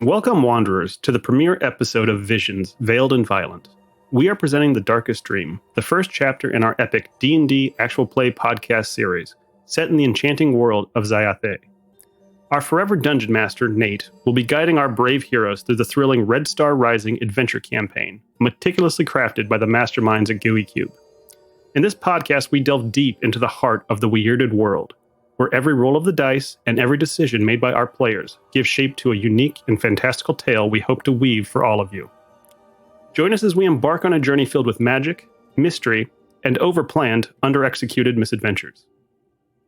Welcome, Wanderers, to the premiere episode of Visions, Veiled and Violent. We are presenting The Darkest Dream, the first chapter in our epic D&D actual play podcast series, set in the enchanting world of Xayathe. Our forever dungeon master, Nate, will be guiding our brave heroes through the thrilling Red Star Rising adventure campaign, meticulously crafted by the masterminds at Gooey Cube. In this podcast, we delve deep into the heart of the weirded world, where every roll of the dice and every decision made by our players gives shape to a unique and fantastical tale we hope to weave for all of you. Join us as we embark on a journey filled with magic, mystery, and overplanned, under-executed misadventures.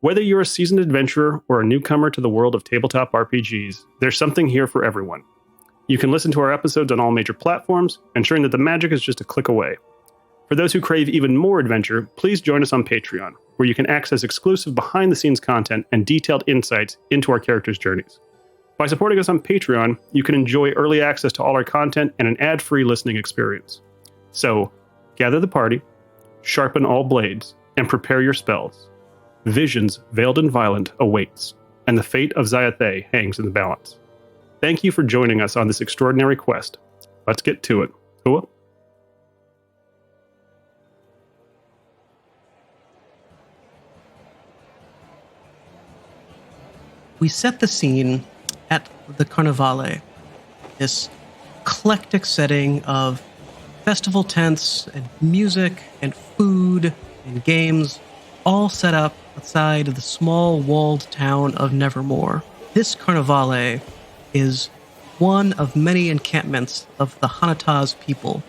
Whether you're a seasoned adventurer or a newcomer to the world of tabletop RPGs, there's something here for everyone. You can listen to our episodes on all major platforms, ensuring that the magic is just a click away. For those who crave even more adventure, please join us on Patreon, where you can access exclusive behind-the-scenes content and detailed insights into our characters' journeys. By supporting us on Patreon, you can enjoy early access to all our content and an ad-free listening experience. So, gather the party, sharpen all blades, and prepare your spells. Visions, Veiled and Violent awaits, and the fate of Xayathe hangs in the balance. Thank you for joining us on this extraordinary quest. Let's get to it. Hua? We set the scene at the Carnevale, this eclectic setting of festival tents and music and food and games, all set up outside of the small walled town of Nevermore. This Carnevale is one of many encampments of the Hanataz people,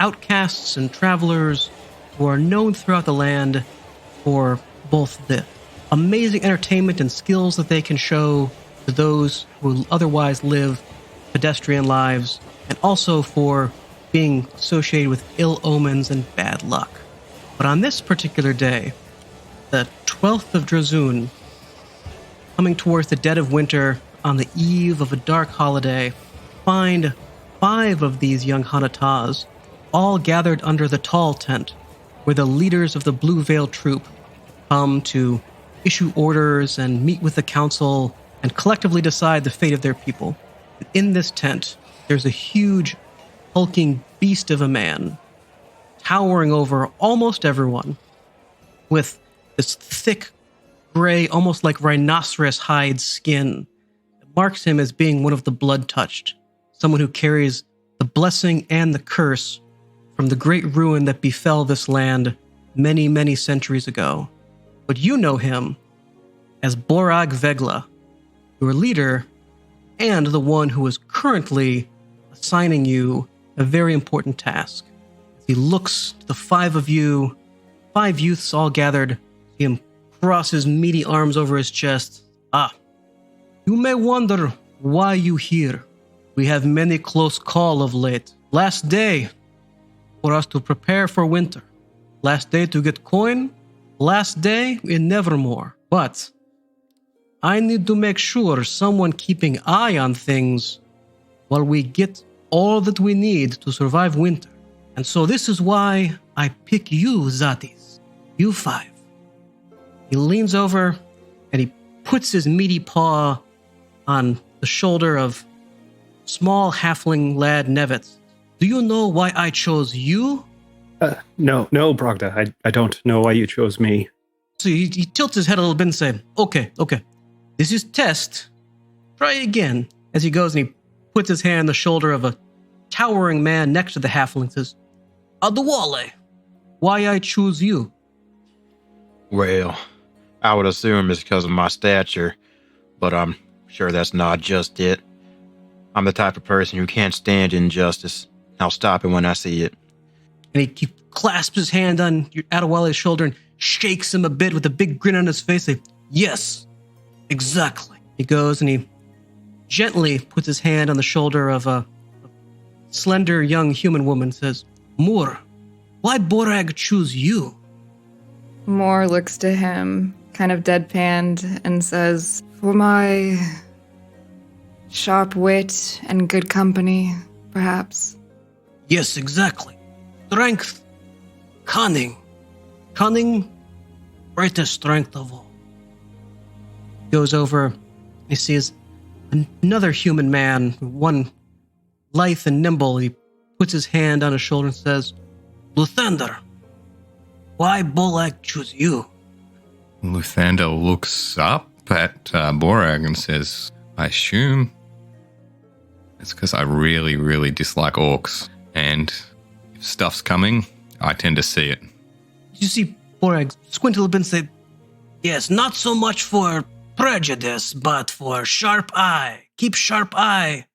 outcasts and travelers who are known throughout the land for both the amazing entertainment and skills that they can show to those who otherwise live pedestrian lives, and also for being associated with ill omens and bad luck. But on this particular day, the 12th of Drazoon, coming towards the dead of winter on the eve of a dark holiday, find 5 of these young Hanataz all gathered under the tall tent, where the leaders of the Blue Veil Troupe come to issue orders and meet with the council and collectively decide the fate of their people. In this tent, there's a huge, hulking beast of a man, towering over almost everyone, with this thick, gray, almost like rhinoceros hide skin that marks him as being one of the blood-touched, someone who carries the blessing and the curse from the great ruin that befell this land many, many centuries ago. But you know him as Borag Vegla, your leader, and the one who is currently assigning you a very important task. He looks to the 5 of you, 5 youths all gathered, see him cross his meaty arms over his chest. You may wonder why you here. We have many close call of late. Last day for us to prepare for winter. Last day to get coin. Last day in Nevermore. But I need to make sure someone keeping eye on things while we get all that we need to survive winter. And so this is why I pick you, Zatis. You 5. He leans over and he puts his meaty paw on the shoulder of small halfling lad Nevitz. Do you know why I chose you? No, Brogda. I don't know why you chose me. So he tilts his head a little bit and says, Okay. This is test. Try again. As he goes and he puts his hand on the shoulder of a towering man next to the halfling and says, Adewale, why I choose you? Well, I would assume it's because of my stature, but I'm sure that's not just it. I'm the type of person who can't stand injustice. I'll stop it when I see it. And he clasps his hand on Adewale's shoulder and shakes him a bit with a big grin on his face. Say, yes, exactly. He goes and he gently puts his hand on the shoulder of a slender young human woman and says, Moore, why Borag choose you? Moore looks to him, kind of deadpanned, and says, for my sharp wit and good company, perhaps. Yes, exactly. Strength, cunning, greatest strength of all. Goes over, he sees Another human man, one lithe and nimble. He puts his hand on his shoulder and says, Lathander, why Borag choose you? Lathander looks up at Borag and says, I assume it's because I really, really dislike orcs. And if stuff's coming, I tend to see it. You see Borag squint a little bit and say, yes, not so much for prejudice, but for sharp eye. Keep sharp eye.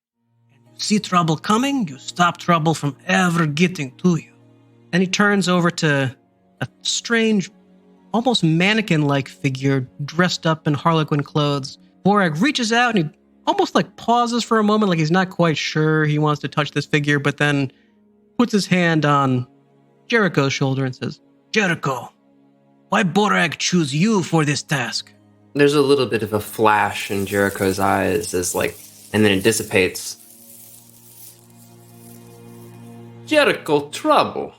And you see trouble coming, you stop trouble from ever getting to you. And he turns over to a strange, almost mannequin-like figure dressed up in harlequin clothes. Borag reaches out and he almost like pauses for a moment, like he's not quite sure he wants to touch this figure, but then puts his hand on Jericho's shoulder and says, Jericho, why Borag choose you for this task? There's a little bit of a flash in Jericho's eyes and then it dissipates. Jericho trouble.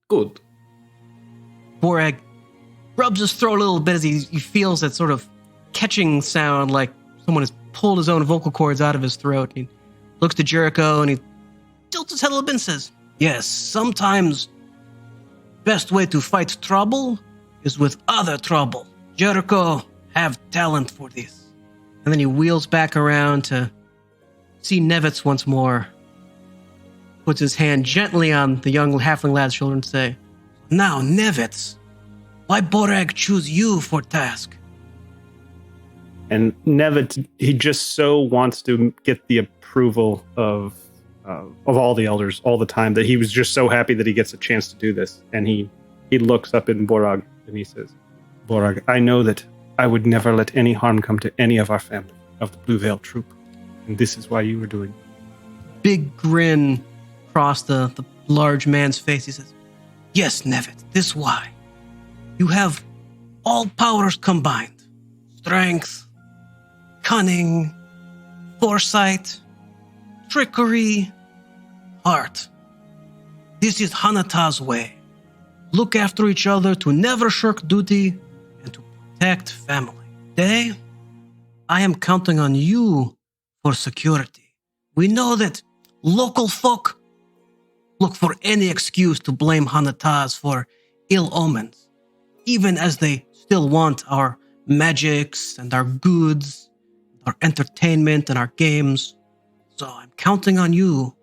Good. Borag rubs his throat a little bit as he feels that sort of catching sound, like someone has pulled his own vocal cords out of his throat. He looks to Jericho and he tilts his head a little bit and says, yes, sometimes best way to fight trouble is with other trouble. Jericho have talent for this. And then he wheels back around to see Nevitz once more. Puts his hand gently on the young halfling lad's shoulder and say, now, Nevitz, why Borag choose you for task? And Nevitz, he just so wants to get the approval of all the elders all the time that he was just so happy that he gets a chance to do this. And he looks up in Borag and he says, Borag, I know that I would never let any harm come to any of our family of the Blue Veil Troupe. And this is why you were doing it. Big grin across the large man's face. He says, yes, Nevitz, this why. You have all powers combined. Strength, cunning, foresight, trickery, heart. This is Hanataz's way. Look after each other to never shirk duty and to protect family. Today, I am counting on you for security. We know that local folk look for any excuse to blame Hanataz for ill omens, even as they still want our magics and our goods, our entertainment and our games. So I'm counting on you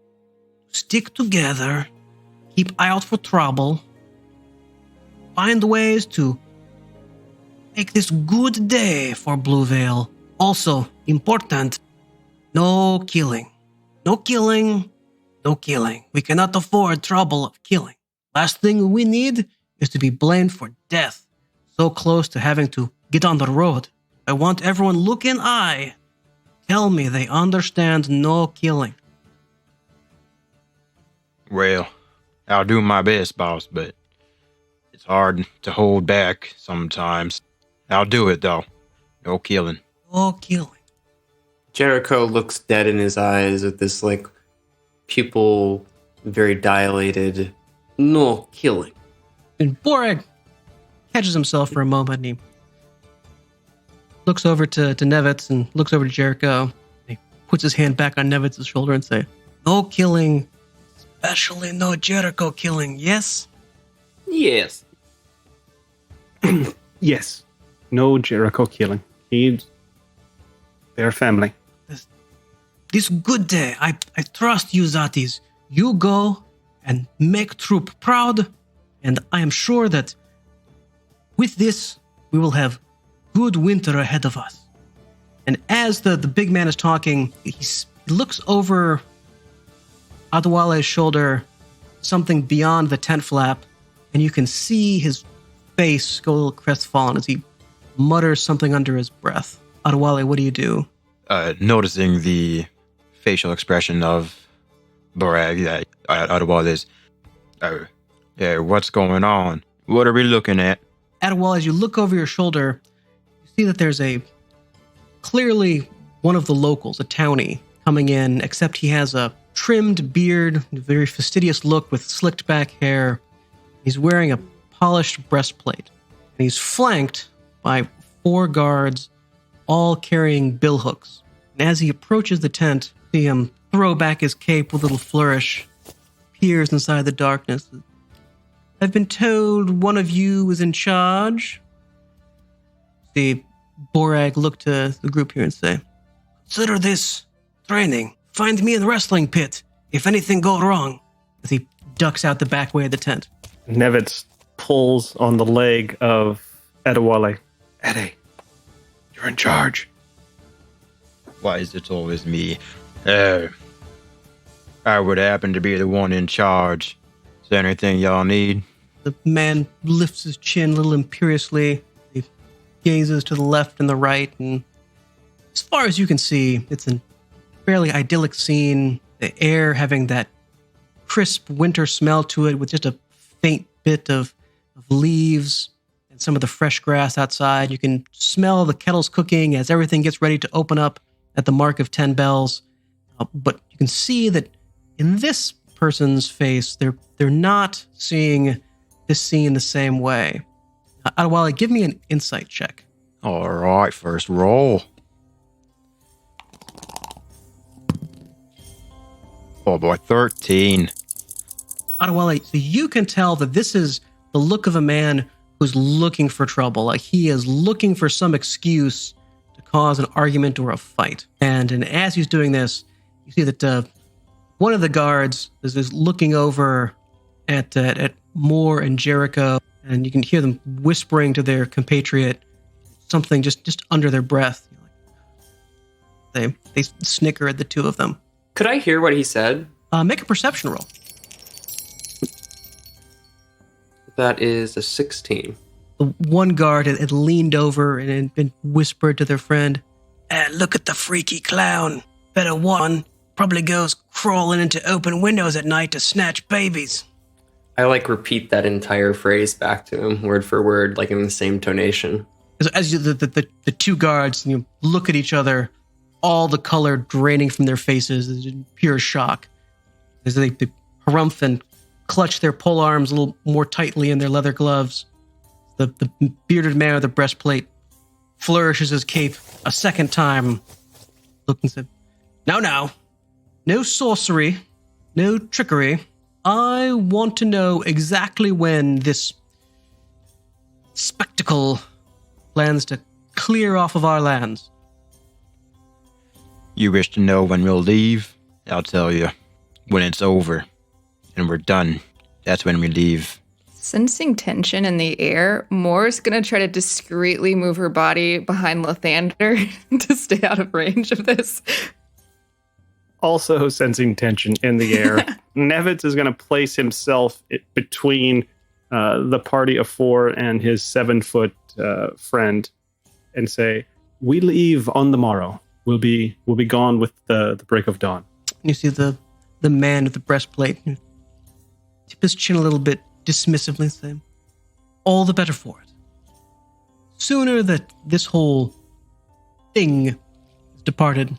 to stick together, keep eye out for trouble, find ways to make this good day for Blue Veil. Also, important, no killing. No killing. No killing. We cannot afford trouble of killing. Last thing we need is to be blamed for death. So close to having to get on the road. I want everyone look in eye. Tell me they understand no killing. Well, I'll do my best, boss, but it's hard to hold back sometimes. I'll do it, though. No killing. No killing. Jericho looks dead in his eyes with this, pupil very dilated. No killing. And Borag catches himself for a moment and he looks over to Nevitz and looks over to Jericho. And he puts his hand back on Nevitz's shoulder and say, no killing, especially no Jericho killing, yes? Yes. Yes. No Jericho killing. He's their family. This good day, I trust you, Zatis. You go and make Troop proud, and I am sure that with this, we will have good winter ahead of us. And as the big man is talking, he looks over Adewale's shoulder, something beyond the tent flap, and you can see his face go a little crestfallen as he mutters something under his breath. Adewale, what do you do? Noticing the facial expression of Borag, Adewale is, yeah, what's going on? What are we looking at? Adewale, as you look over your shoulder, you see that there's clearly one of the locals, a townie, coming in, except he has a trimmed beard, a very fastidious look with slicked back hair. He's wearing a polished breastplate, and he's flanked by 4 guards, all carrying billhooks. And as he approaches the tent, see him throw back his cape with a little flourish, peers inside the darkness. I've been told one of you is in charge. See Borag look to the group here and say, consider this training. Find me in the wrestling pit if anything goes wrong. As he ducks out the back way of the tent. Nevitz pulls on the leg of Adewale. Ede, you're in charge. Why is it always me? I would happen to be the one in charge. Is there anything y'all need? The man lifts his chin a little imperiously. He gazes to the left and the right, and as far as you can see, it's a fairly idyllic scene. The air having that crisp winter smell to it with just a faint bit of leaves and some of the fresh grass outside. You can smell the kettles cooking as everything gets ready to open up at the mark of 10 bells. But you can see that in this person's face, they're not seeing this scene the same way. Adewale, give me an insight check. All right, first roll. Oh boy, 13. Adewale, so you can tell that this is the look of a man who's looking for trouble. Like he is looking for some excuse to cause an argument or a fight. And as he's doing this, you see that one of the guards is looking over at Moore and Jericho, and you can hear them whispering to their compatriot something just under their breath. They snicker at the two of them. Could I hear what he said? Make a perception roll. That is a 16. The one guard had leaned over and whispered to their friend, look at the freaky clown. Better one. Probably goes crawling into open windows at night to snatch babies. I repeat that entire phrase back to him, word for word, in the same tonation. As the two guards look at each other, all the color draining from their faces is in pure shock. As they harumph and clutch their pole arms a little more tightly in their leather gloves. The bearded man with the breastplate flourishes his cape a second time, looking and said, No. No sorcery, no trickery. I want to know exactly when this spectacle plans to clear off of our lands. You wish to know when we'll leave? I'll tell you. When it's over and we're done, that's when we leave. Sensing tension in the air, Moore's gonna try to discreetly move her body behind Lathander to stay out of range of this. Also sensing tension in the air, Nevitz is going to place himself between the party of 4 and his 7-foot friend and say, we leave on the morrow. We'll be gone with the break of dawn. You see the man with the breastplate tip his chin a little bit dismissively, saying, all the better for it. Sooner that this whole thing is departed,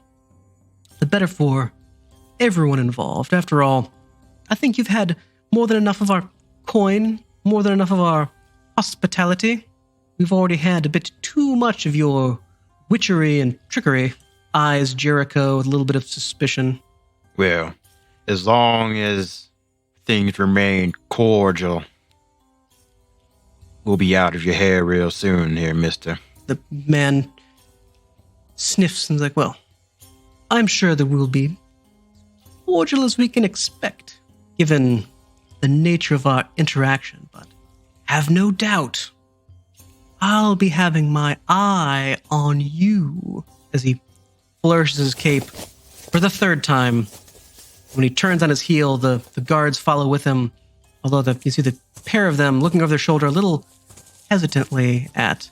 the better for everyone involved. After all, I think you've had more than enough of our coin, more than enough of our hospitality. We've already had a bit too much of your witchery and trickery. Eyes Jericho with a little bit of suspicion. Well, as long as things remain cordial, we'll be out of your hair real soon here, mister. The man sniffs and is like, well, I'm sure that we'll be cordial as we can expect, given the nature of our interaction, but have no doubt I'll be having my eye on you. As he flourishes his cape for the third time. When he turns on his heel, the guards follow with him, although you see the pair of them looking over their shoulder a little hesitantly at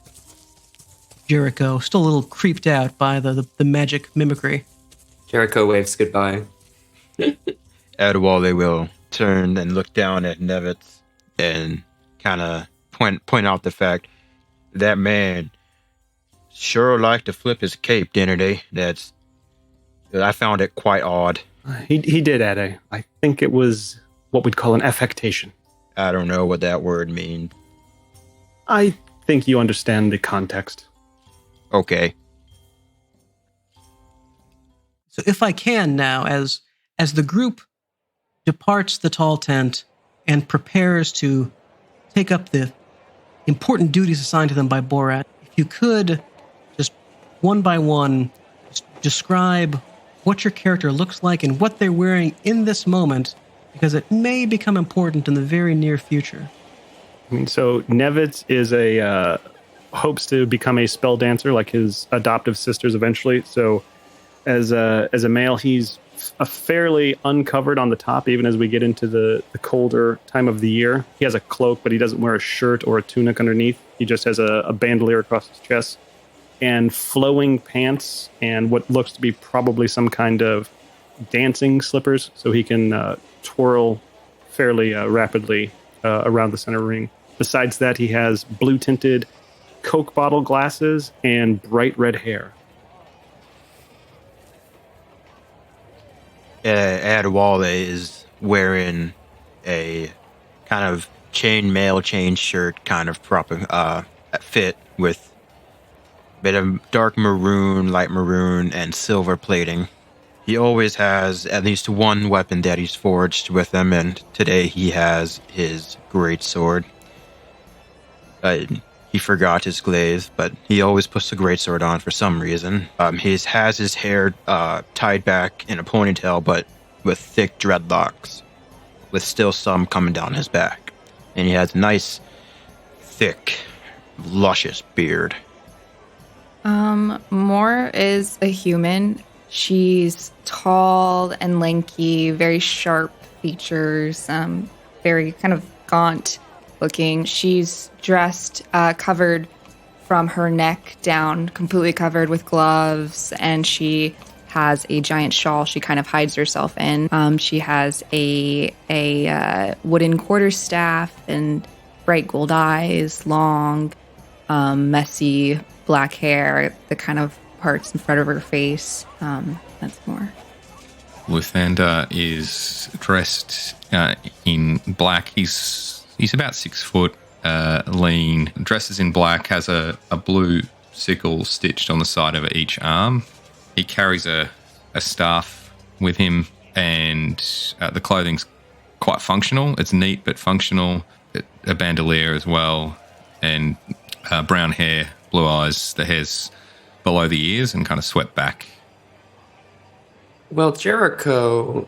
Jericho, still a little creeped out by the magic mimicry. Jericho waves goodbye. Adewale will turn and look down at Nevitz and kind of point out the fact that man sure liked to flip his cape, didn't he? I found it quite odd. He did, Ade. I think it was what we'd call an affectation. I don't know what that word means. I think you understand the context. Okay. So if I can now, as the group departs the tall tent and prepares to take up the important duties assigned to them by Borag, if you could, just one by one, just describe what your character looks like and what they're wearing in this moment, because it may become important in the very near future. I mean, so Nevitz is hopes to become a spell dancer like his adoptive sisters eventually. So as a male, he's fairly uncovered on the top, even as we get into the colder time of the year. He has a cloak, but he doesn't wear a shirt or a tunic underneath. He just has a bandolier across his chest and flowing pants and what looks to be probably some kind of dancing slippers, so he can twirl fairly rapidly around the center ring. Besides that, he has blue-tinted Coke bottle glasses and bright red hair. Adewale is wearing a kind of chain shirt, kind of fit with a bit of dark maroon, light maroon, and silver plating. He always has at least one weapon that he's forged with him, and today he has his great sword. He forgot his glaive, but he always puts the greatsword on for some reason. He has his hair tied back in a ponytail, but with thick dreadlocks, with still some coming down his back. And he has a nice, thick, luscious beard. Moore is a human. She's tall and lanky, very sharp features, very kind of gaunt looking. She's dressed, covered from her neck down, completely covered with gloves, and she has a giant shawl she kind of hides herself in. She has a wooden quarterstaff and bright gold eyes, long, messy black hair, the kind of parts in front of her face. That's more. Lathander is dressed in black. He's about 6 foot, lean, dresses in black, has a blue sickle stitched on the side of each arm. He carries a staff with him, and the clothing's quite functional. It's neat but functional. A bandolier as well, and brown hair, blue eyes. The hair's below the ears and kind of swept back. Well, Jericho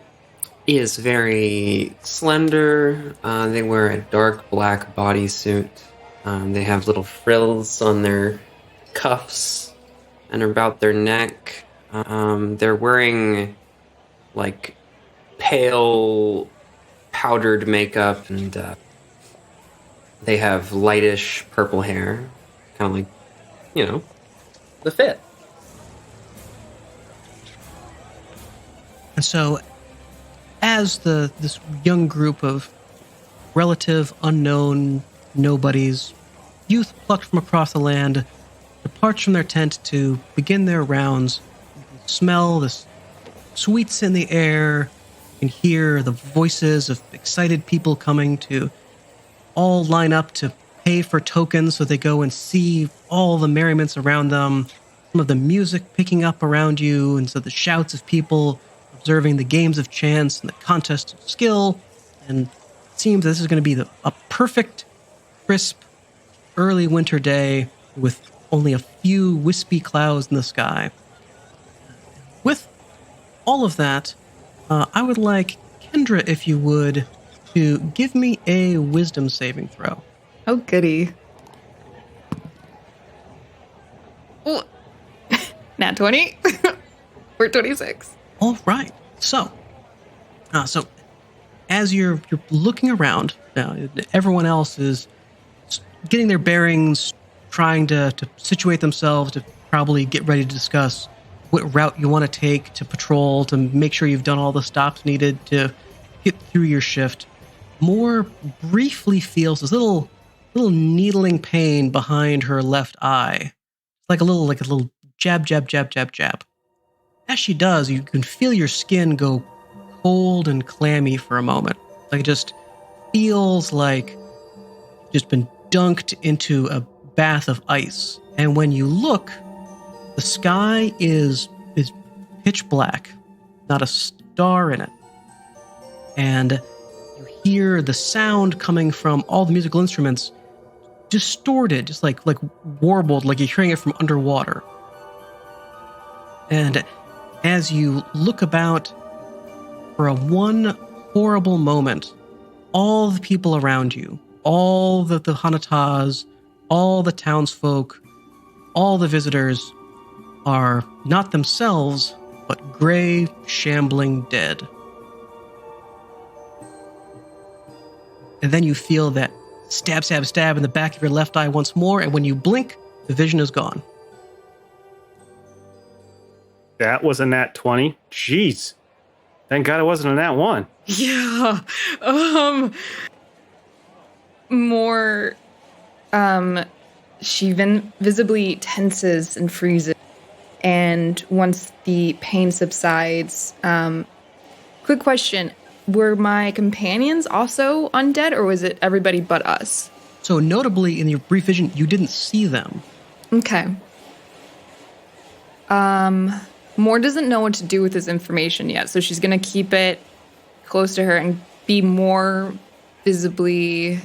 is very slender. They wear a dark black bodysuit. They have little frills on their cuffs and about their neck. They're wearing like pale powdered makeup, and they have lightish purple hair, kind of like, the fit. And so, as this young group of relative unknown nobodies, youth plucked from across the land, departs from their tent to begin their rounds, you can smell the sweets in the air, you can hear the voices of excited people coming to all line up to pay for tokens so they go and see all the merriments around them, some of the music picking up around you, and so the shouts of people observing the games of chance and the contest of skill. And it seems this is going to be a perfect, crisp, early winter day with only a few wispy clouds in the sky. With all of that, I would like Kendra, if you would, to give me a wisdom saving throw. Oh, goody. Oh, nat 20 or 26. All right. So as you're looking around, everyone else is getting their bearings, trying to situate themselves to probably get ready to discuss what route you want to take to patrol, to make sure you've done all the stops needed to get through your shift. Moore briefly feels this little needling pain behind her left eye, like a little jab. As she does, you can feel your skin go cold and clammy for a moment. Like it just feels like you've just been dunked into a bath of ice. And when you look, the sky is pitch black. not a star in it. And you hear the sound coming from all the musical instruments distorted, just like warbled, like you're hearing it from underwater. And as you look about for one horrible moment, all the people around you, all the Hanataz, all the townsfolk, all the visitors are not themselves, but gray, shambling dead. And then you feel that stab, stab, stab in the back of your left eye once more, and when you blink, the vision is gone. That was a nat 20. Jeez. Thank God it wasn't a nat 1. Yeah. More, she visibly tenses and freezes. And once the pain subsides, quick question. Were my companions also undead, or was it everybody but us? So notably, in your brief vision, you didn't see them. Okay. Moore doesn't know what to do with this information yet, so she's going to keep it close to her and be more visibly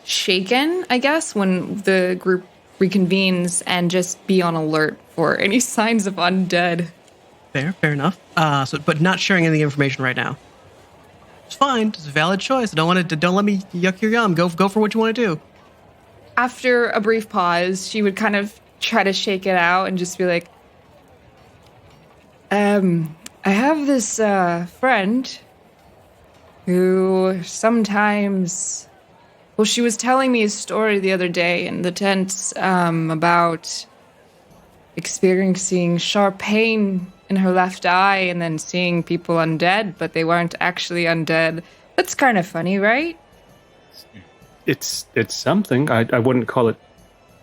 shaken, I guess, when the group reconvenes, and just be on alert for any signs of undead. Fair enough. But not sharing any information right now. It's fine. It's a valid choice. Don't let me yuck your yum. Go for what you want to do. After a brief pause, she would kind of try to shake it out and just be like, I have this friend who sometimes... Well, she was telling me a story the other day in the tents about experiencing sharp pain in her left eye and then seeing people undead, but they weren't actually undead. That's kind of funny, right? It's something. I wouldn't call it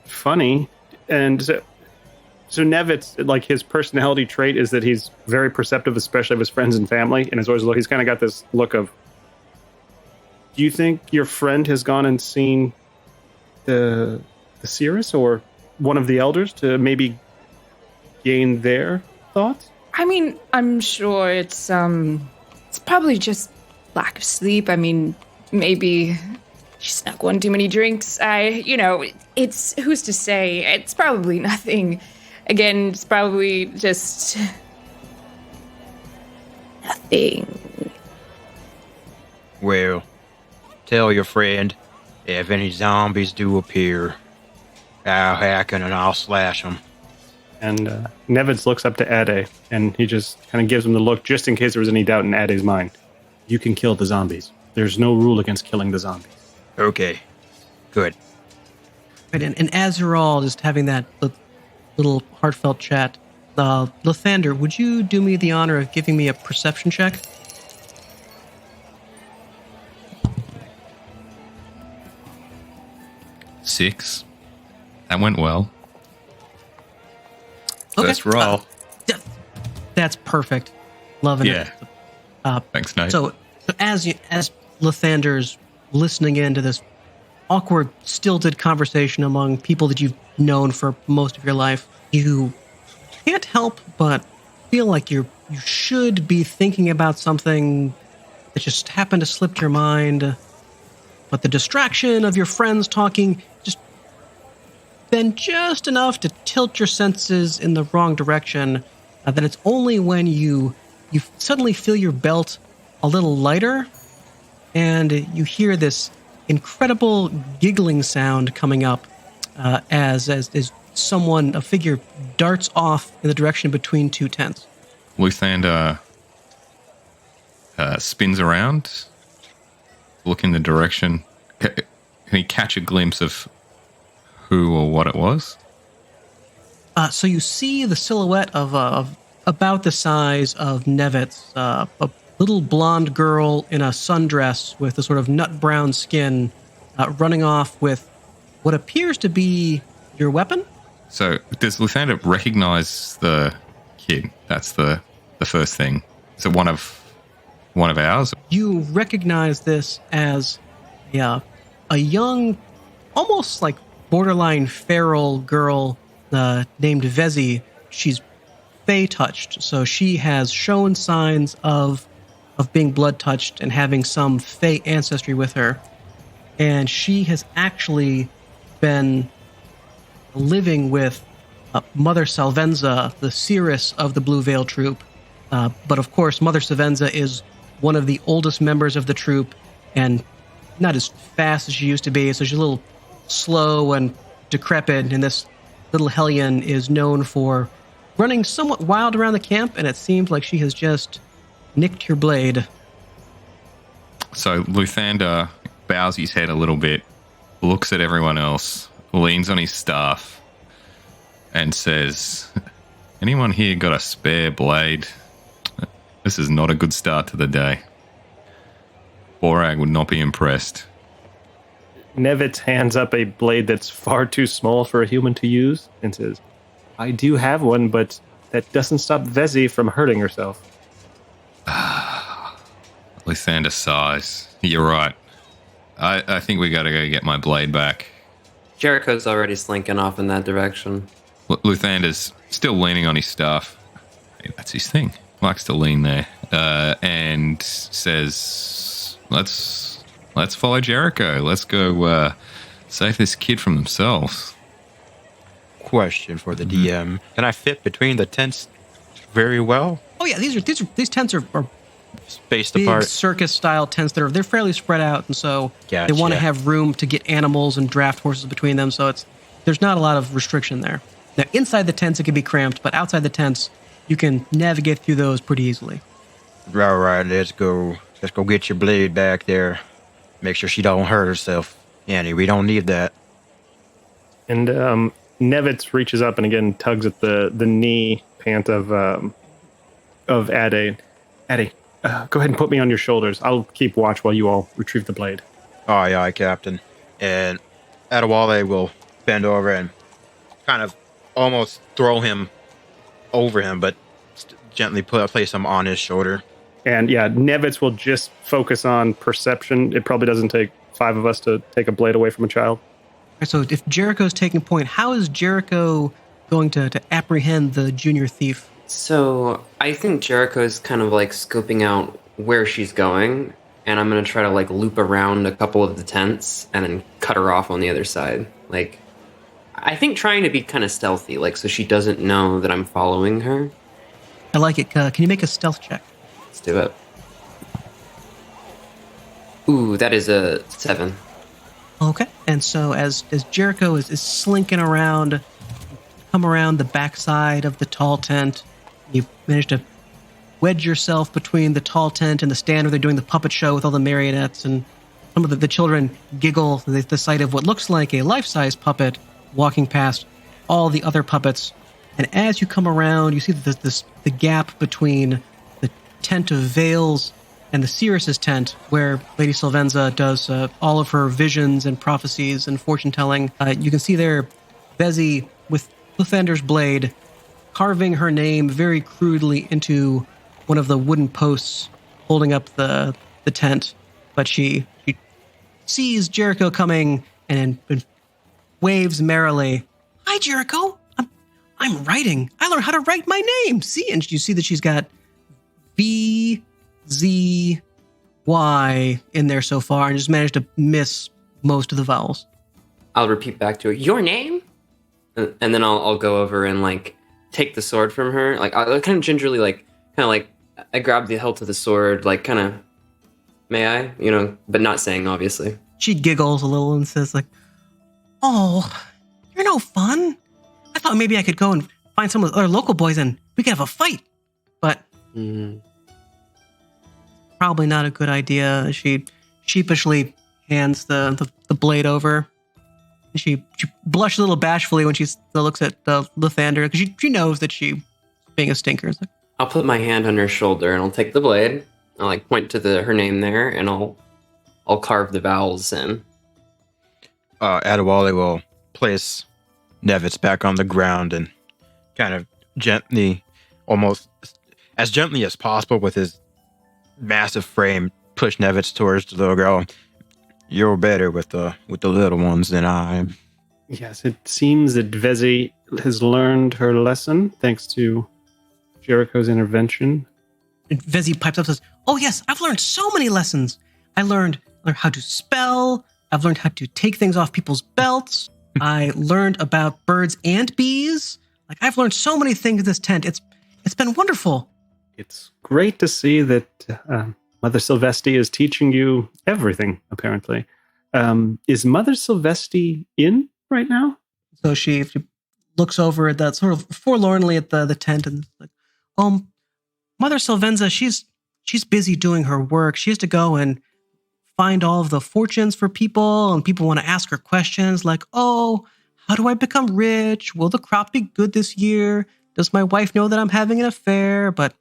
funny. And so Nevitz, like, his personality trait is that he's very perceptive, especially of his friends and family, and he's kind of got this look of, do you think your friend has gone and seen the Cirrus or one of the elders to maybe gain their thoughts? I mean, I'm sure it's probably just lack of sleep. I mean, maybe she snuck one too many drinks. It's, who's to say? It's probably nothing. Again, it's probably just nothing. Well, tell your friend, if any zombies do appear, I'll hack 'em and I'll slash them. And Nevitz looks up to Ade, and he just kind of gives him the look, just in case there was any doubt in Ade's mind. You can kill the zombies. There's no rule against killing the zombies. Okay, good. Right, and as you're all just having that little heartfelt chat, Lathander, would you do me the honor of giving me a perception check? Six. That went well. Okay. First roll. That's perfect. Loving it. Thanks, Nate. So as Lathander's listening into this awkward, stilted conversation among people that you've known for most of your life, you can't help but feel like you should be thinking about something that just happened to slip your mind, but the distraction of your friends talking just been just enough to tilt your senses in the wrong direction, that it's only when you suddenly feel your belt a little lighter and you hear this incredible giggling sound coming up as a figure darts off in the direction between two tents. Lathander spins around, look in the direction. Can he catch a glimpse of who or what it was? So you see the silhouette of about the size of Nevitz, a little blonde girl in a sundress with a sort of nut brown skin, running off with what appears to be your weapon. So does Lathander recognize the kid? That's the first thing. Is it one of ours? You recognize this as a young, almost like borderline feral girl named Vezzy. She's fey touched. So she has shown signs of being blood touched and having some fey ancestry with her. And she has actually been living with Mother Salvenza, the seeress of the Blue Veil Troupe. But of course, Mother Salvenza is one of the oldest members of the troupe and not as fast as she used to be. So she's a little slow and decrepit. And this little hellion is known for running somewhat wild around the camp. And it seems like she has just nicked your blade. So Lathander bows his head a little bit, looks at everyone else, leans on his staff, and says, anyone here got a spare blade? This is not a good start to the day. Borag would not be impressed. Nevitz hands up a blade that's far too small for a human to use and says, I do have one, but that doesn't stop Vezzy from hurting herself. Lathander sighs. You're right. I think we gotta go get my blade back. Jericho's already slinking off in that direction. Lathander's still leaning on his staff. That's his thing. Likes to lean there. And says, let's follow Jericho. Let's go save this kid from themselves. Question for the DM. Can I fit between the tents very well? Oh yeah, these tents are Spaced big apart. circus-style tents that they're fairly spread out, and so Gotcha. they want to have room to get animals and draft horses between them. So there's not a lot of restriction there. Now, inside the tents it can be cramped, but outside the tents you can navigate through those pretty easily. All right, let's go. Let's go get your blade back there. Make sure she don't hurt herself. Annie, we don't need that. And Nevitz reaches up and again tugs at the knee pant of Ade. Ade, go ahead and put me on your shoulders. I'll keep watch while you all retrieve the blade. Aye, aye, Captain. And Adewale will bend over and kind of almost throw him over him, but gently place him on his shoulder. And yeah, Nevitz will just focus on perception. It probably doesn't take 5 of us to take a blade away from a child. So if Jericho's taking point, how is Jericho going to apprehend the junior thief? So I think Jericho's kind of like scoping out where she's going, and I'm going to try to like loop around a couple of the tents and then cut her off on the other side. Like, I think trying to be kind of stealthy, like so she doesn't know that I'm following her. I like it. Can you make a stealth check? Let's do it. Ooh, that is a 7. Okay. And so as Jericho is slinking around, come around the backside of the tall tent, you manage to wedge yourself between the tall tent and the stand where they're doing the puppet show with all the marionettes, and some of the children giggle at the sight of what looks like a life-size puppet walking past all the other puppets. And as you come around, you see the gap between the tent of Veils and the Seeress's tent, where Lady Salvenza does all of her visions and prophecies and fortune-telling. You can see there Vezzy with Lathander's blade carving her name very crudely into one of the wooden posts holding up the tent. But she sees Jericho coming and waves merrily. Hi, Jericho. I'm writing. I learned how to write my name. See, and you see that she's got VZY in there so far, and just managed to miss most of the vowels. I'll repeat back to her, your name? And then I'll go over and like take the sword from her. Like I'll kind of gingerly I grab the hilt of the sword, like kind of, may I? You know, but not saying obviously. She giggles a little and says like, oh, you're no fun. I thought maybe I could go and find some of the other local boys and we could have a fight. But probably not a good idea. She sheepishly hands the blade over. She blushes a little bashfully when she looks at Lathander, because she knows that she's being a stinker. It's like, I'll put my hand on her shoulder and I'll take the blade. I'll like point to her name there, and I'll carve the vowels in. Adewale will place Nevitz back on the ground and kind of gently, almost as gently as possible with his massive frame, push Nevitz towards the little girl. You're better with the little ones than I am. Yes, it seems that Vezzy has learned her lesson thanks to Jericho's intervention. And Vezzy pipes up and says, oh yes, I've learned so many lessons. I learned how to spell. I've learned how to take things off people's belts. I learned about birds and bees. Like, I've learned so many things in this tent. It's been wonderful. It's great to see that Mother Sylvester is teaching you everything, apparently. Is Mother Sylvester in right now? So she looks over at that sort of forlornly at the tent and like, Mother Salvenza, she's busy doing her work. She has to go and find all of the fortunes for people, and people want to ask her questions like, oh, how do I become rich? Will the crop be good this year? Does my wife know that I'm having an affair? But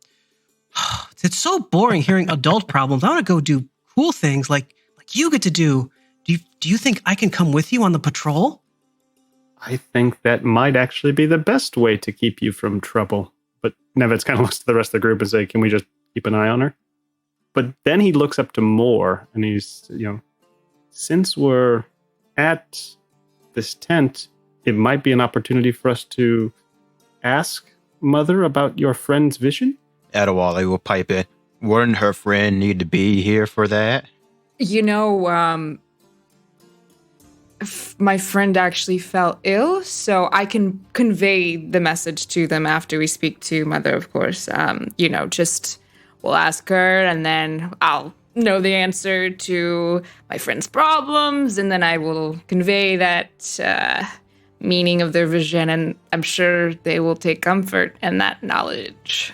it's so boring hearing adult problems. I want to go do cool things like you get to do. Do you think I can come with you on the patrol? I think that might actually be the best way to keep you from trouble. But Nevitz kind of looks to the rest of the group and say, can we just keep an eye on her? But then he looks up to Moore and he's, since we're at this tent, it might be an opportunity for us to ask Mother about your friend's vision. Adewale will pipe in. Wouldn't her friend need to be here for that? My friend actually fell ill, so I can convey the message to them after we speak to Mother, of course. We'll ask her, and then I'll know the answer to my friend's problems, and then I will convey that meaning of their vision, and I'm sure they will take comfort in that knowledge.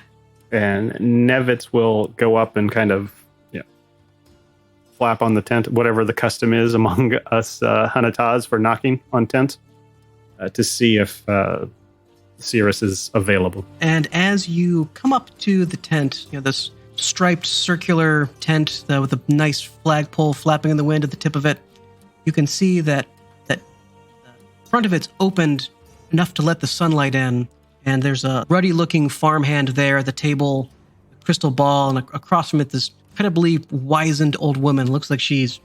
And Nevitz will go up and kind of flap on the tent, whatever the custom is among us Hanataz for knocking on tents, to see if Cirrus is available. And as you come up to the tent, this striped circular tent with a nice flagpole flapping in the wind at the tip of it, you can see that the front of it's opened enough to let the sunlight in, and there's a ruddy-looking farmhand there at the table, a crystal ball, and across from it this incredibly wizened old woman. Looks like she's,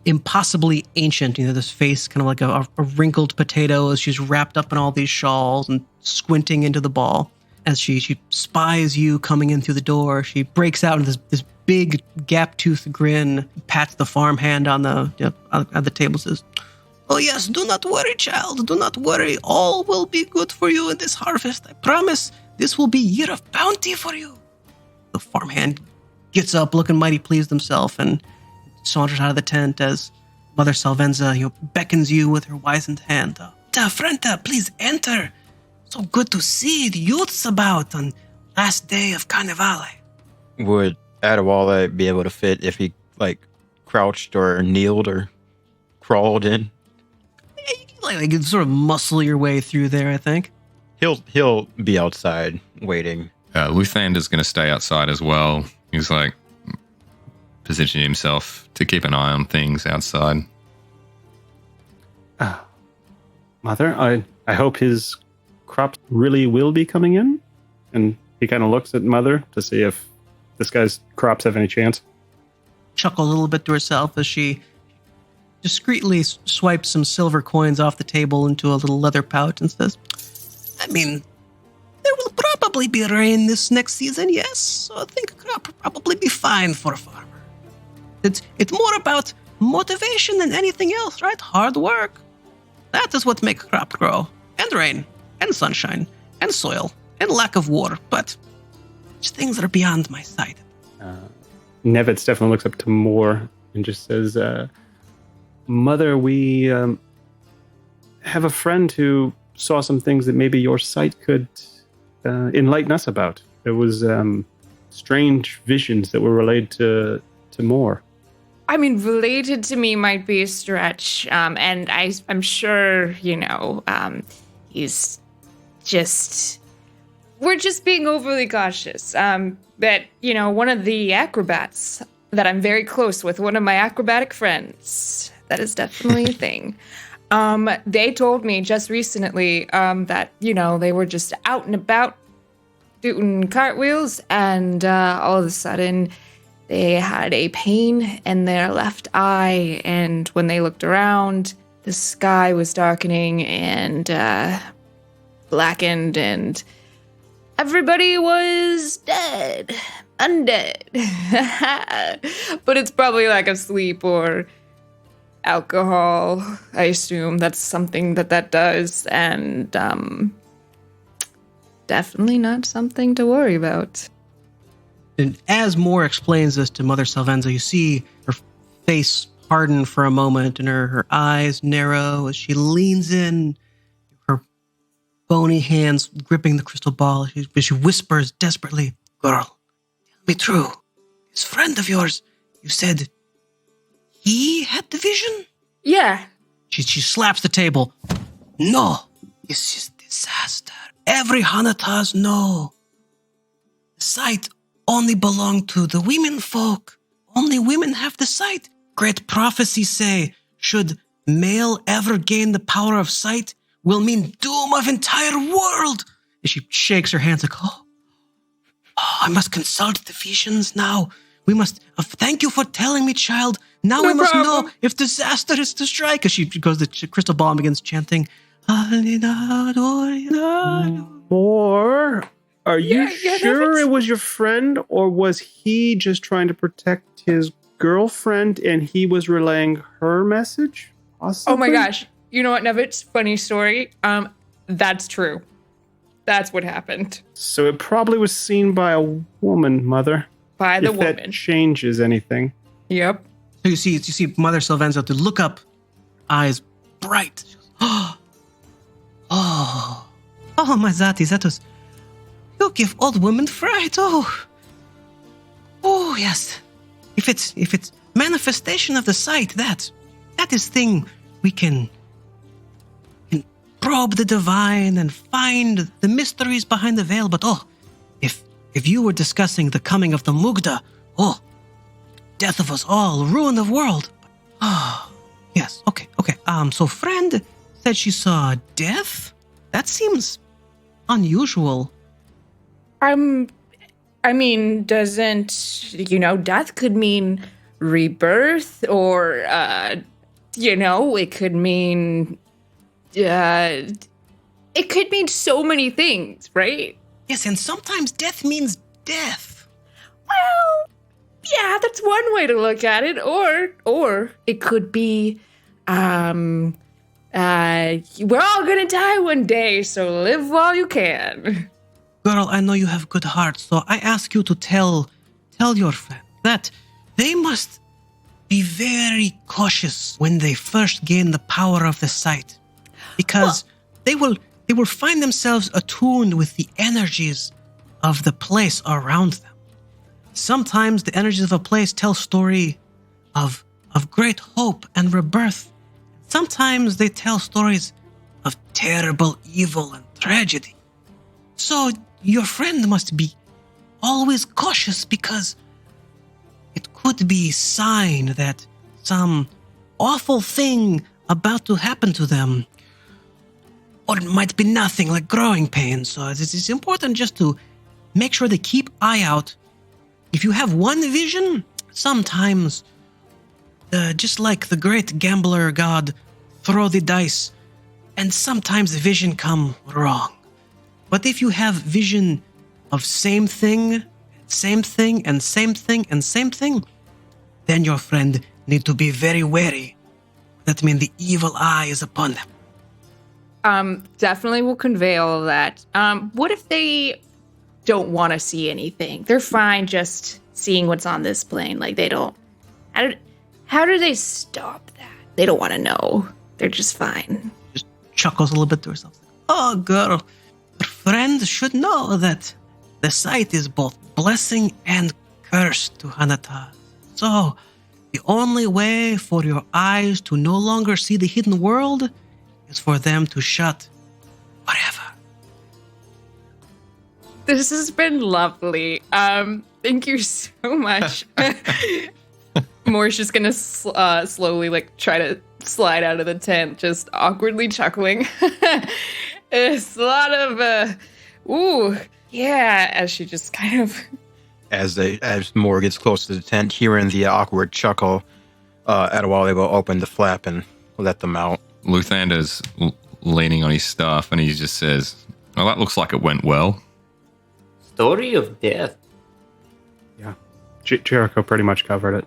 impossibly ancient. This face kind of like a wrinkled potato as she's wrapped up in all these shawls and squinting into the ball. As she spies you coming in through the door, she breaks out in this big gap-toothed grin, pats the farmhand on the table, says, oh yes, do not worry, child, do not worry. All will be good for you in this harvest. I promise this will be year of bounty for you. The farmhand gets up looking mighty pleased himself and saunters out of the tent as Mother Salvenza beckons you with her wizened hand. Frenta, please enter. So good to see the youths about on last day of Carnevale. Would Adewale be able to fit if he crouched or kneeled or crawled in? Yeah, you can sort of muscle your way through there, I think. He'll be outside waiting. Lathander's going to stay outside as well. He's positioning himself to keep an eye on things outside. Mother, I hope his crops really will be coming in. And he kind of looks at Mother to see if this guy's crops have any chance. Chuckle a little bit to herself as she discreetly swipes some silver coins off the table into a little leather pouch and says, there will probably be rain this next season, yes. So I think a crop will probably be fine for a farmer. It's more about motivation than anything else, right? Hard work. That is what makes a crop grow. And rain, and sunshine, and soil, and lack of war. But it's things that are beyond my sight. Nevitz definitely looks up to Moore and just says, Mother, we have a friend who saw some things that maybe your sight could enlighten us about. There was strange visions that were related to Moore. Related to me might be a stretch, and I'm sure, he's just... We're just being overly cautious. That, one of the acrobats that I'm very close with, one of my acrobatic friends, that is definitely a thing. They told me just recently that, they were just out and about doing cartwheels, and all of a sudden they had a pain in their left eye, and when they looked around, the sky was darkening and blackened, and everybody was dead. Undead. But it's probably like asleep or alcohol. I assume that's something that does, and definitely not something to worry about. And as Moore explains this to Mother Salvenza, you see her face harden for a moment and her eyes narrow as she leans in, her bony hands gripping the crystal ball. She whispers desperately, "Girl, tell me true. This friend of yours, you said he had the vision?" Yeah. She slaps the table. "No, this is disaster. Every Hanataz know. The sight only belonged to the women folk. Only women have the sight. Great prophecies say, should male ever gain the power of sight, will mean doom of entire world." And she shakes her hands like, oh, I must consult the visions now. We must, thank you for telling me, child. Now No we must problem. know if disaster is to strike. As she goes to the crystal ball and begins chanting, Or are you Yeah, sure that's- it was your friend, or was he just trying to protect his girlfriend and he was relaying her message? Possibly? Oh my gosh. You know what, Nevitz? Funny story. That's true. That's what happened. So it probably was seen by a woman, Mother. By the if that woman. changes anything. Yep. So you see Mother Salvenza to look up, eyes bright. She goes, oh, my Zati, that was, you give old women fright. Oh, yes. If it's manifestation of the sight, that is thing we can probe the divine and find the mysteries behind the veil. But if you were discussing the coming of the Mugda, death of us all, ruin of world. Yes, okay. So friend said she saw death? That seems unusual. I mean, doesn't, death could mean rebirth or, it could mean, it could mean so many things, right? Yes, and sometimes death means death. Well, yeah, that's one way to look at it. Or it could be, we're all gonna die one day, so live while you can. Girl, I know you have good heart, so I ask you to tell your friend that they must be very cautious when they first gain the power of the sight, because they will find themselves attuned with the energies of the place around them. Sometimes the energies of a place tell story of great hope and rebirth. Sometimes they tell stories of terrible evil and tragedy. So your friend must be always cautious, because it could be a sign that some awful thing about to happen to them. Or it might be nothing, like growing pains. So it's important just to make sure they keep eye out. If you have one vision, sometimes, just like the great gambler god, throw the dice, and sometimes the vision come wrong. But if you have vision of same thing, and same thing, then your friend need to be very wary. That means the evil eye is upon them. Definitely will convey all of that. What if they don't want to see anything? They're fine just seeing what's on this plane. Like, they don't... How do they stop that? They don't want to know. They're just fine. Just chuckles a little bit to herself. Oh, girl, your friend should know that the sight is both blessing and curse to Hanataz. So, the only way for your eyes to no longer see the hidden world is for them to shut forever. This has been lovely. Thank you so much. Moore's just gonna slowly try to slide out of the tent, just awkwardly chuckling. It's a lot of as she just kind of... As Moore gets close to the tent, hearing the awkward chuckle, Adewale will open the flap and let them out. Lathander's leaning on his staff, and he just says, "Well, that looks like it went well." story of death. Yeah. Jericho pretty much covered it.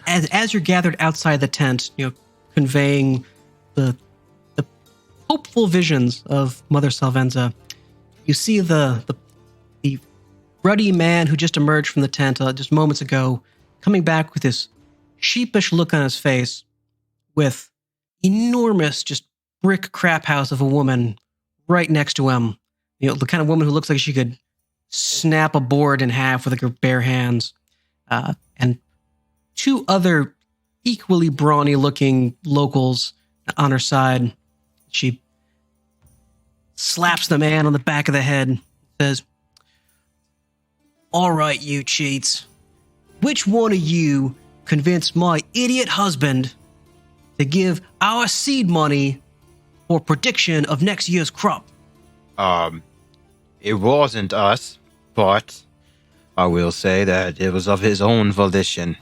As you're gathered outside the tent, conveying the hopeful visions of Mother Salvenza, you see the ruddy man who just emerged from the tent just moments ago, coming back with this sheepish look on his face, with enormous, just brick crap house of a woman right next to him. The kind of woman who looks like she could snap a board in half with her bare hands, and two other equally brawny-looking locals on her side. She slaps the man on the back of the head and says, "All right, you cheats. Which one of you convinced my idiot husband to give our seed money for prediction of next year's crop?" It wasn't us, but I will say that it was of his own volition.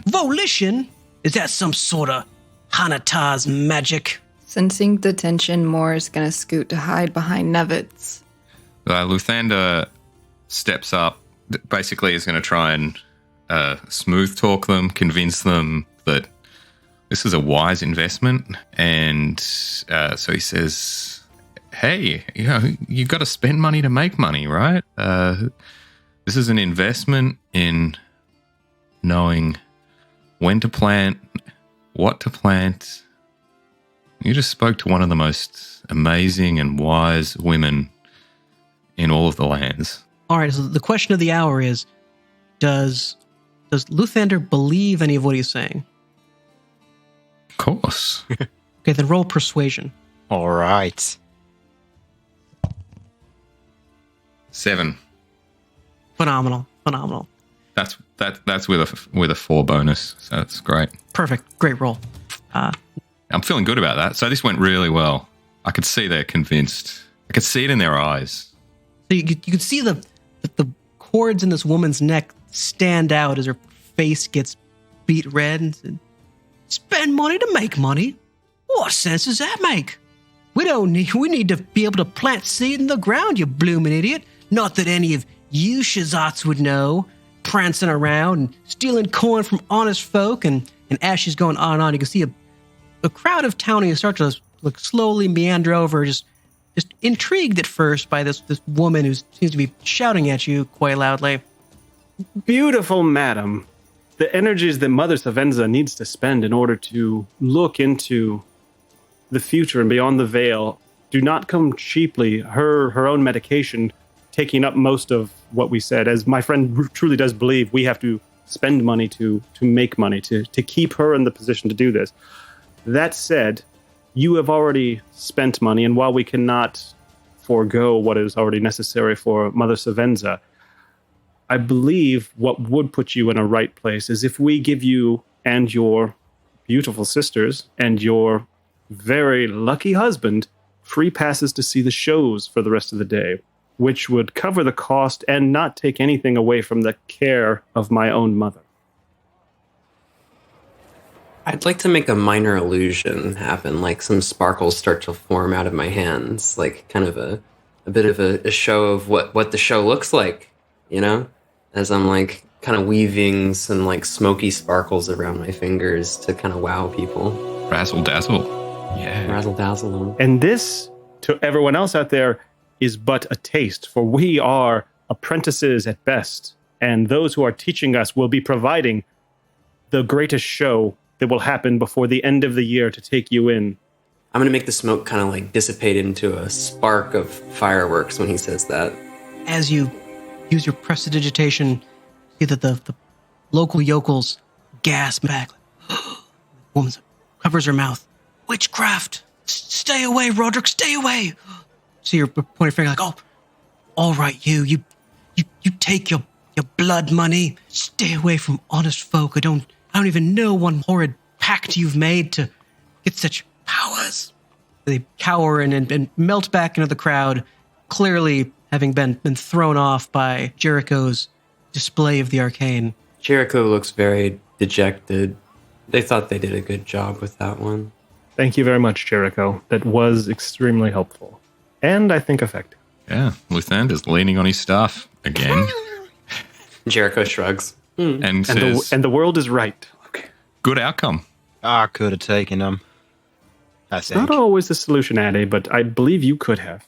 Volition? Is that some sort of Hanataz magic? Sensing the tension, Moore is going to scoot to hide behind Nevitz. Lathander steps up, basically is going to try and smooth talk them, convince them that this is a wise investment. And so he says, hey, you got to spend money to make money, right? This is an investment in knowing when to plant, what to plant. You just spoke to one of the most amazing and wise women in all of the lands. All right, so the question of the hour is, does Lathander believe any of what he's saying? Of course. Okay, then roll persuasion. All right. 7. Phenomenal. That's with a 4 bonus, so that's great. Perfect. Great roll. I'm feeling good about that. So this went really well. I could see they're convinced. I could see it in their eyes. So you could see the cords in this woman's neck stand out as her face gets beat red and said, "Spend money to make money? What sense does that make? We need to be able to plant seed in the ground, you blooming idiot. Not that any of you shazats would know, prancing around and stealing corn from honest folk." And as she's going on, you can see a crowd of townies start to slowly meander over, just intrigued at first by this woman who seems to be shouting at you quite loudly. Beautiful madam, the energies that Mother Salvenza needs to spend in order to look into the future and beyond the veil do not come cheaply. Her own medication taking up most of what we said. As my friend truly does believe, we have to spend money to make money, to keep her in the position to do this. That said, you have already spent money, and while we cannot forego what is already necessary for Mother Salvenza, I believe what would put you in a right place is if we give you and your beautiful sisters and your very lucky husband free passes to see the shows for the rest of the day, which would cover the cost and not take anything away from the care of my own mother. I'd like to make a minor illusion happen, like some sparkles start to form out of my hands, like kind of a bit of a show of what the show looks like, as I'm like kind of weaving some like smoky sparkles around my fingers to kind of wow people. Razzle dazzle. Yeah. Razzle dazzle them. And this, to everyone else out there, is but a taste, for we are apprentices at best, and those who are teaching us will be providing the greatest show that will happen before the end of the year to take you in. I'm going to make the smoke kind of like dissipate into a spark of fireworks when he says that. As you use your prestidigitation, see that the local yokels gasp back. The woman covers her mouth. "Witchcraft! Stay away, Roderick, stay away!" See your pointing finger like, "Oh, all right, you take your blood money. Stay away from honest folk. I don't even know one horrid pact you've made to get such powers." They cower and melt back into the crowd, clearly having been thrown off by Jericho's display of the arcane. Jericho looks very dejected. They thought they did a good job with that one. Thank you very much, Jericho. That was extremely helpful. And I think effective. Yeah, Lathander's leaning on his staff again. Jericho shrugs. And says, And the world is right. Okay. good outcome. I could have taken them. I It's not think. always the solution, Ade, but I believe you could have.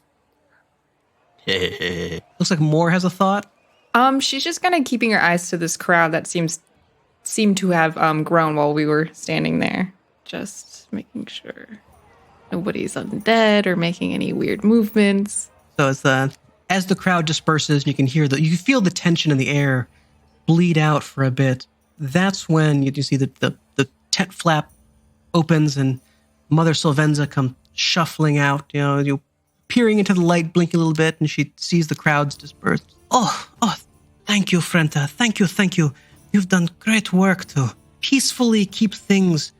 Looks like Moore has a thought. She's just kind of keeping her eyes to this crowd that seemed to have grown while we were standing there. Just making sure nobody's undead or making any weird movements. So as the crowd disperses, you can feel the tension in the air bleed out for a bit. That's when you see the tent flap opens and Mother Salvenza comes shuffling out, you peering into the light, blinking a little bit, and she sees the crowds disperse. Oh, thank you, Frenta. Thank you. You've done great work to peacefully keep things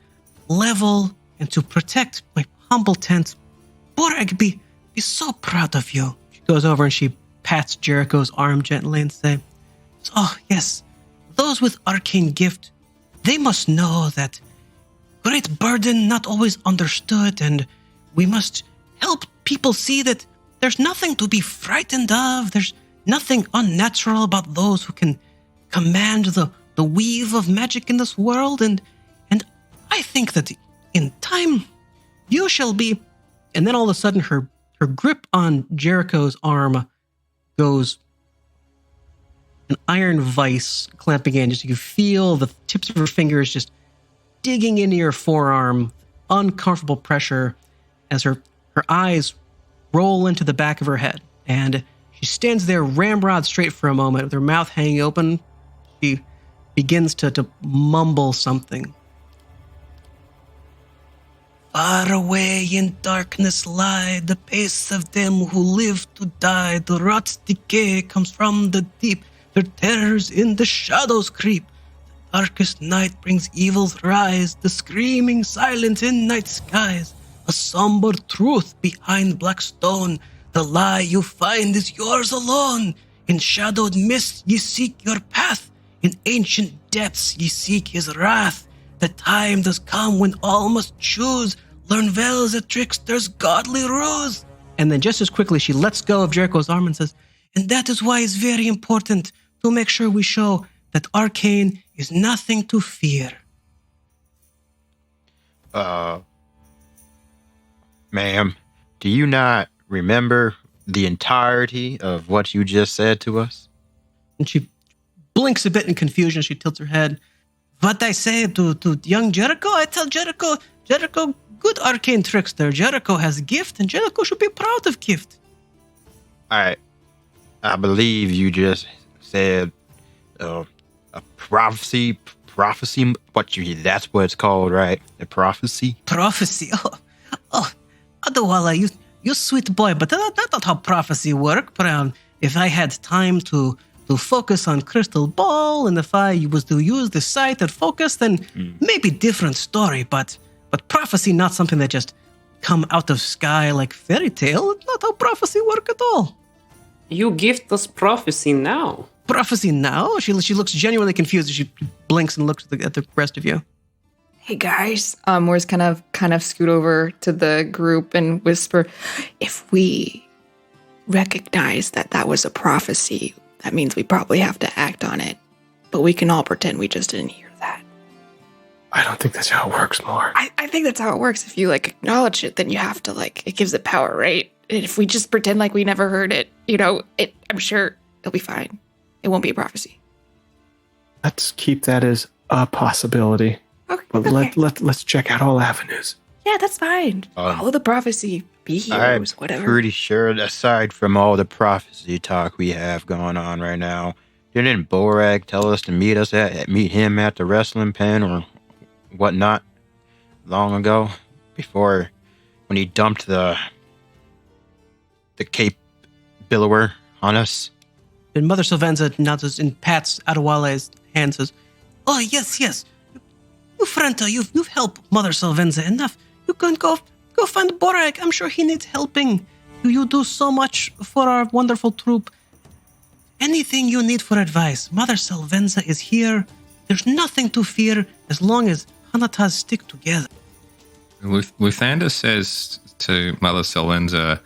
level and to protect my humble tent. Borag, be so proud of you. She goes over and she pats Jericho's arm gently and says, oh, yes, those with arcane gift, they must know that great burden not always understood, and we must help people see that there's nothing to be frightened of. There's nothing unnatural about those who can command the weave of magic in this world, and I think that in time you shall be. And then all of a sudden her grip on Jericho's arm goes an iron vice clamping in. Just you feel the tips of her fingers just digging into your forearm, uncomfortable pressure as her eyes roll into the back of her head. And she stands there ramrod straight for a moment with her mouth hanging open. She begins to mumble something. Far away in darkness lie the pace of them who live to die. The rot's decay comes from the deep. Their terrors in the shadows creep. The darkest night brings evil's rise. The screaming silence in night skies. A somber truth behind black stone. The lie you find is yours alone. In shadowed mist ye seek your path. In ancient depths ye seek his wrath. The time does come when all must choose. Learn well as a trickster's godly ruse. And then just as quickly she lets go of Jericho's arm and says, and that is why it's very important to make sure we show that arcane is nothing to fear. Ma'am, do you not remember the entirety of what you just said to us? And she blinks a bit in confusion. She tilts her head. What I say to young Jericho, I tell Jericho, good arcane trickster. Jericho has gift, and Jericho should be proud of gift. I believe you just said a prophecy. That's what it's called, right? A prophecy? Prophecy? Oh, Adewale, you sweet boy, but that's not how prophecy work. But if I had time to focus on crystal ball, and if I was to use the sight and focus, then maybe different story. But prophecy, not something that just come out of sky like fairy tale. It's not how prophecy work at all. You gift us prophecy now. Prophecy now? She looks genuinely confused as she blinks and looks at the rest of you. Hey guys, Moore's kind of scoot over to the group and whisper, if we recognize that was a prophecy, that means we probably have to act on it. But we can all pretend we just didn't hear that. I don't think that's how it works, Moore. I think that's how it works. If you acknowledge it, then you have to it gives it power, right? And if we just pretend like we never heard it, I'm sure it'll be fine. It won't be a prophecy. Let's keep that as a possibility. Okay. But okay. let's check out all avenues. Yeah, that's fine. Follow the prophecy. Be heroes, whatever. I'm pretty sure, aside from all the prophecy talk we have going on right now, didn't Borag tell us to meet him at the wrestling pen or whatnot long ago? Before, when he dumped the Cape Billower on us? And Mother Salvenza nods and pats Adewale's hand and says, oh, yes. You, Frenta, you've helped Mother Salvenza enough. You can go find Borag. I'm sure he needs helping. You do so much for our wonderful troupe. Anything you need for advice, Mother Salvenza is here. There's nothing to fear as long as Hanataz stick together. Lathander says to Mother Salvenza,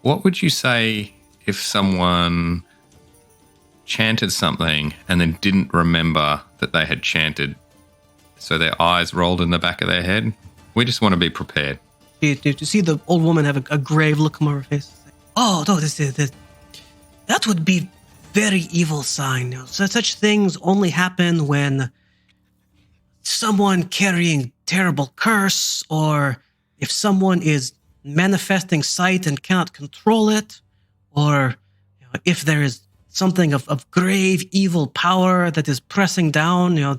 what would you say if someone chanted something and then didn't remember that they had chanted, so their eyes rolled in the back of their head? We just want to be prepared. You see the old woman have a grave look on her face. Oh, no, that would be very evil sign. You know, such things only happen when someone carrying terrible curse, or if someone is manifesting sight and cannot control it, or if there is something of grave evil power that is pressing down.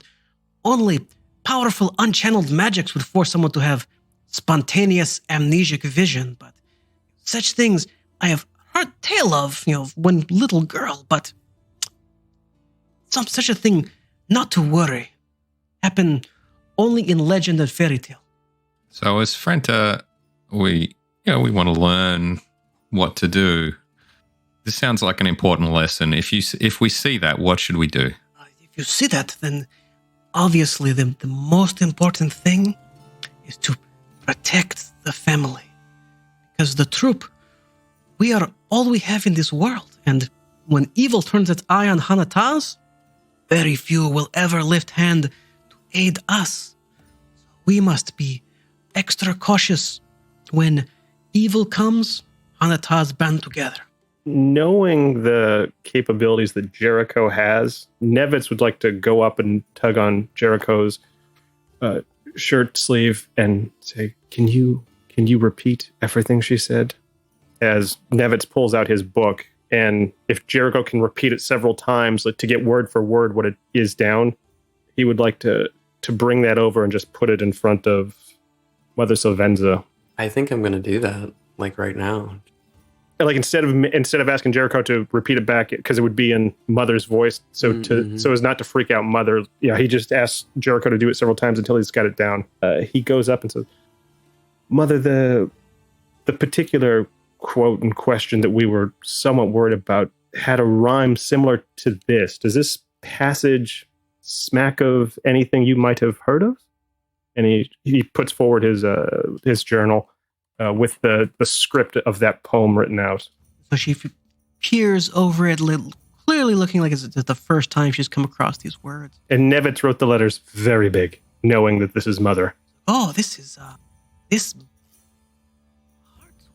Only powerful unchanneled magics would force someone to have spontaneous amnesic vision. But such things I have heard tale of, when little girl, but such a thing, not to worry, happen only in legend and fairy tale. So as Frenta, we want to learn what to do. This sounds like an important lesson. If we see that, what should we do? If you see that, then obviously the most important thing is to protect the family. Because the troop, we are all we have in this world. And when evil turns its eye on Hanataz, very few will ever lift hand to aid us. So we must be extra cautious when evil comes. Hanataz band together. Knowing the capabilities that Jericho has, Nevitz would like to go up and tug on Jericho's shirt sleeve and say, Can you repeat everything she said? As Nevitz pulls out his book, and if Jericho can repeat it several times, like to get word for word what it is down, he would like to bring that over and just put it in front of Mother Salvenza. I think I'm going to do that, like right now. Like instead of asking Jericho to repeat it back, because it would be in Mother's voice, so as not to freak out Mother. Yeah, he just asks Jericho to do it several times until he's got it down. He goes up and says, "Mother, the particular quote in question that we were somewhat worried about had a rhyme similar to this. Does this passage smack of anything you might have heard of?" And he puts forward his journal. With the script of that poem written out. So she peers over it, clearly looking like it's the first time she's come across these words. And Nevitz wrote the letters very big, knowing that this is Mother. Oh, this is hard to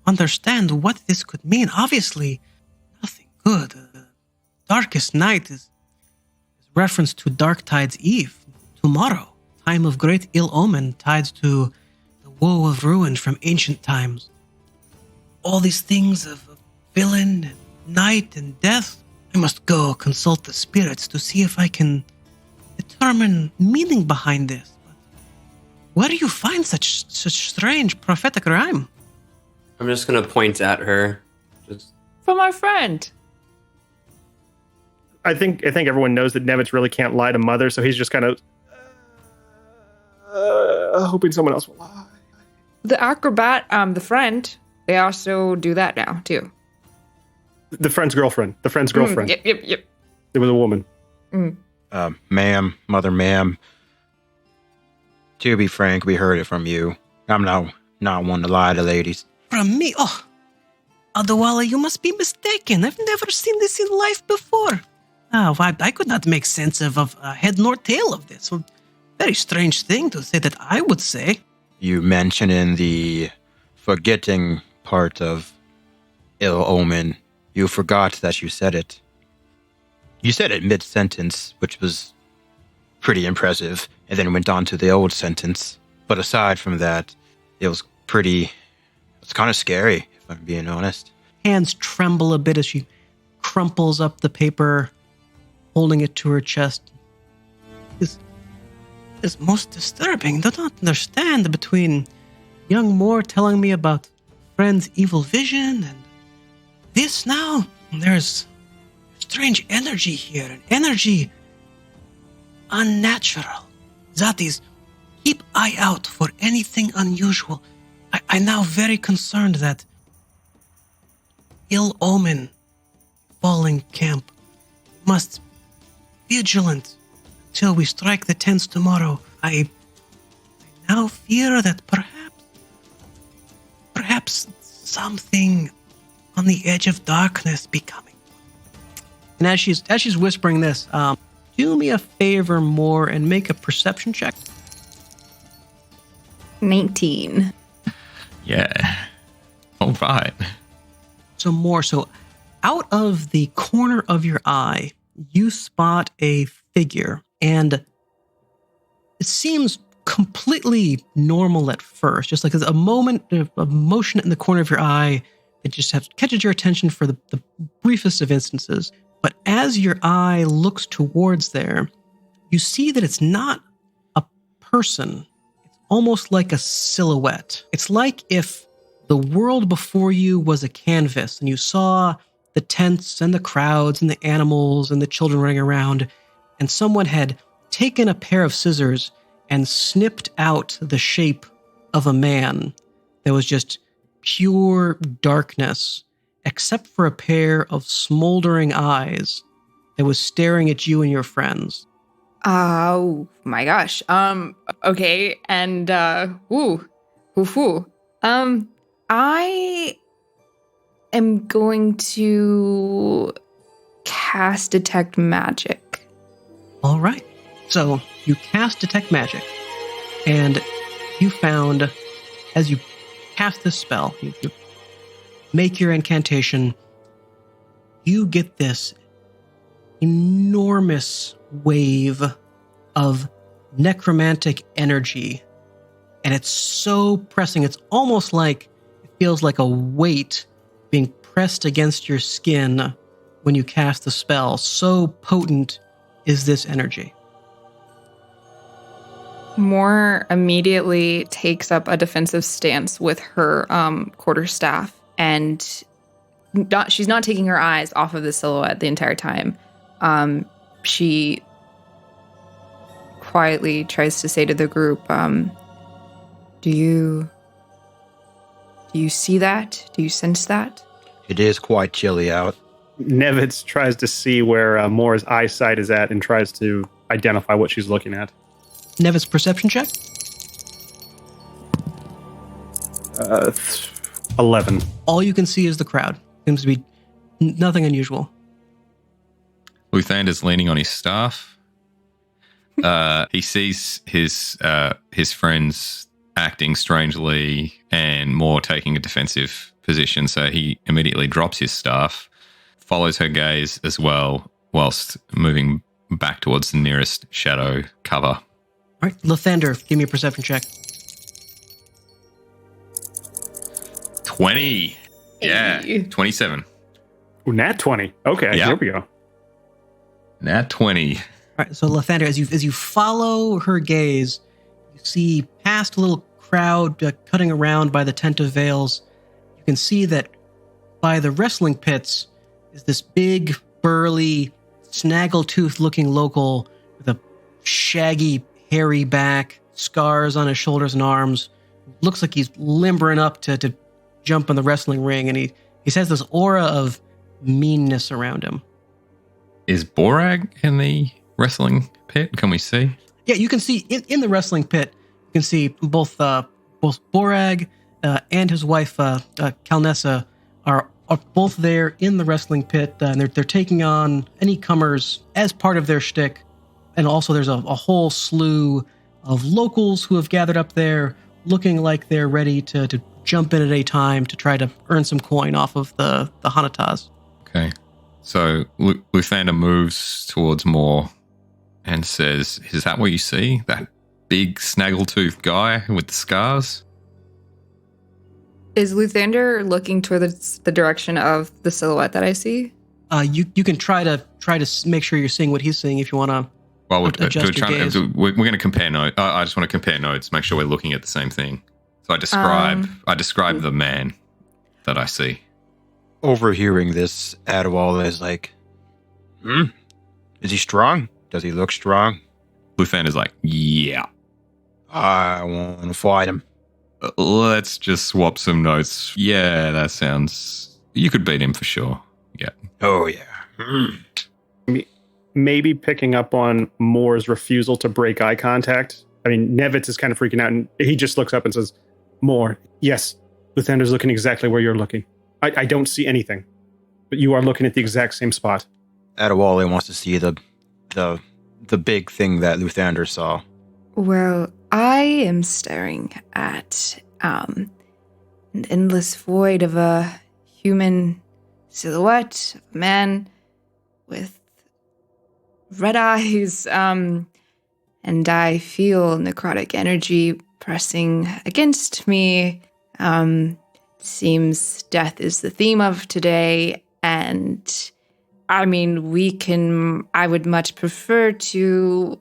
understand what this could mean. Obviously, nothing good. Darkest night is reference to Dark Tide's Eve, tomorrow, time of great ill omen, tied to woe of ruin from ancient times. All these things of villain and night and death. I must go consult the spirits to see if I can determine meaning behind this. But where do you find such strange prophetic rhyme? I'm just going to point at her. For my friend. I think everyone knows that Nevitz really can't lie to Mother, so he's just kind of hoping someone else will lie. The Acrobat, the friend, they also do that now, too. The friend's girlfriend. Yep. It was a woman. Ma'am, Mother, ma'am. To be frank, we heard it from you. I'm not one to lie to ladies. From me? Oh, Adewale, you must be mistaken. I've never seen this in life before. Oh, I could not make sense of head nor tail of this. A very strange thing to say that I would say. You mentioned in the forgetting part of ill omen, you forgot that you said it. You said it mid-sentence, which was pretty impressive, and then went on to the old sentence. But aside from that, it's kind of scary, if I'm being honest. Hands tremble a bit as she crumples up the paper, holding it to her chest. Is most disturbing. Do not understand between young Moore telling me about friend's evil vision and this now. There's strange energy here, an energy unnatural. Zatis, keep eye out for anything unusual. I'm now very concerned that ill omen falling camp must be vigilant. Till we strike the tents tomorrow, I now fear that perhaps something on the edge of darkness becoming. And as she's whispering this, do me a favor more and make a perception check. 19. Yeah. All right. So out of the corner of your eye, you spot a figure, and it seems completely normal at first, just like a moment of motion in the corner of your eye that just catches your attention for the briefest of instances. But as your eye looks towards there, you see that it's not a person. It's almost like a silhouette. It's like if the world before you was a canvas and you saw the tents and the crowds and the animals and the children running around, and someone had taken a pair of scissors and snipped out the shape of a man that was just pure darkness, except for a pair of smoldering eyes that was staring at you and your friends. Oh my gosh. Okay. And, I am going to cast Detect Magic. All right. So you cast Detect Magic, and you found, as you cast this spell, you make your incantation, you get this enormous wave of necromantic energy, and it's so pressing. It's almost like it feels like a weight being pressed against your skin when you cast the spell. So potent is this energy. Moore immediately takes up a defensive stance with her quarterstaff, and she's not taking her eyes off of the silhouette the entire time. She quietly tries to say to the group, do you see that? Do you sense that? It is quite chilly out. Nevitz tries to see where Moore's eyesight is at and tries to identify what she's looking at. Nevitz, perception check? 11. All you can see is the crowd. Seems to be nothing unusual. Lathander's leaning on his staff. He sees his friends acting strangely and Moore taking a defensive position, so he immediately drops his staff, follows her gaze as well, whilst moving back towards the nearest shadow cover. All right, Lathander, give me a perception check. 20. Yeah, 27. Ooh, nat 20. Okay, Yeah. Here we go. Nat 20. All right, so Lathander, as you follow her gaze, you see past a little crowd cutting around by the tent of veils. You can see that by the wrestling pits is this big, burly, snaggletooth-looking local with a shaggy, hairy back, scars on his shoulders and arms. Looks like he's limbering up to jump in the wrestling ring, and he has this aura of meanness around him. Is Borag in the wrestling pit? Can we see? Yeah, you can see in the wrestling pit, you can see both Borag and his wife, Kalnessa, are both there in the wrestling pit, and they're taking on any comers as part of their shtick. And also there's a whole slew of locals who have gathered up there looking like they're ready to jump in at any time to try to earn some coin off of the Hanataz. Okay. So Lathander moves towards Moore and says, is that what you see? That big snaggletooth guy with the scars? Is Lathander looking towards the direction of the silhouette that I see? You can try to make sure you're seeing what he's seeing if you want to. Well, we're adjust your gaze. going to compare notes. I just want to compare notes, make sure we're looking at the same thing. So I describe the man that I see. Overhearing this, Adewale is like, is he strong? Does he look strong? Lathander's like, yeah. I want to fight him. Let's just swap some notes. Yeah, that sounds... You could beat him for sure. Yeah. Oh, yeah. Maybe picking up on Moore's refusal to break eye contact. I mean, Nevitz is kind of freaking out, and he just looks up and says, Moore, yes, Lathander's looking exactly where you're looking. I don't see anything. But you are looking at the exact same spot. Adewale wants to see the big thing that Lathander saw. Well, I am staring at an endless void of a human silhouette, of a man with red eyes, and I feel necrotic energy pressing against me. Seems death is the theme of today, and I mean, I would much prefer to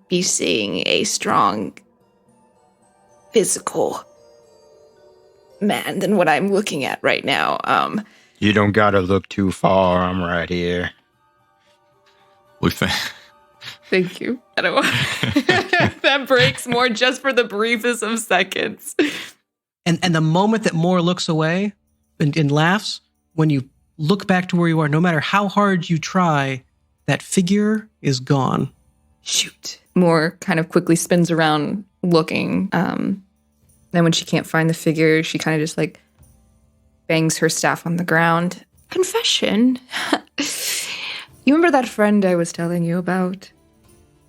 be seeing a strong physical man than what I'm looking at right now. You don't gotta look too far. I'm right here. Thank you. I don't want that breaks more just for the briefest of seconds. And the moment that Moore looks away and laughs, when you look back to where you are, no matter how hard you try, that figure is gone. Shoot. Moore kind of quickly spins around looking. Then when she can't find the figure, she kind of just like bangs her staff on the ground. Confession. You remember that friend I was telling you about?